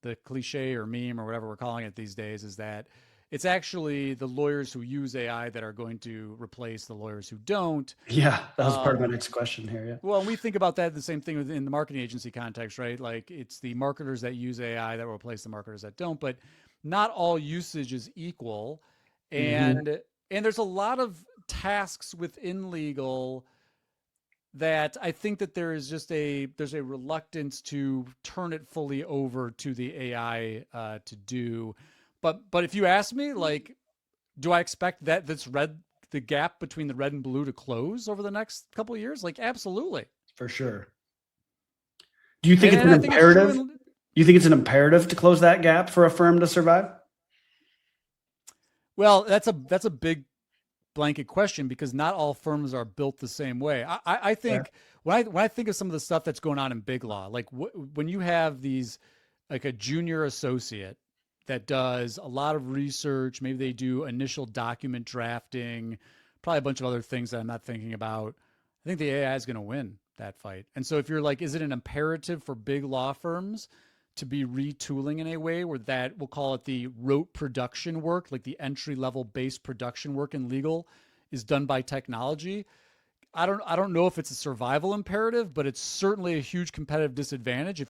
the cliche or meme or whatever we're calling it these days is that it's actually the lawyers who use AI that are going to replace the lawyers who don't. Yeah, that was part of my Um, next question here. Yeah. well, and we think about that the same thing in the marketing agency context, right? Like it's the marketers that use AI that will replace the marketers that don't, but not all usage is equal. Hmm. And there's a lot of tasks within legal that I think that there's a reluctance to turn it fully over to the AI to do. But if you ask me, like, do I expect that this red the gap between the red and blue to close over the next couple of years? Like, absolutely. For sure. Do you think it's And an I think it's true imperative? in You think it's an imperative to close that gap for a firm to survive? well, that's a big blanket question because not all firms are built the same way. I Fair. think when I think of some of the stuff that's going on in big law, like when you have these like a junior associate that does a lot of research, maybe they do initial document drafting, probably a bunch of other things that I'm not thinking about. I think the AI is going to win that fight. And so if you're like, is it an imperative for big law firms to be retooling in a way where that we'll call it the rote production work, like the entry level base production work in legal is done by technology? I don't know if it's a survival imperative, but it's certainly a huge competitive disadvantage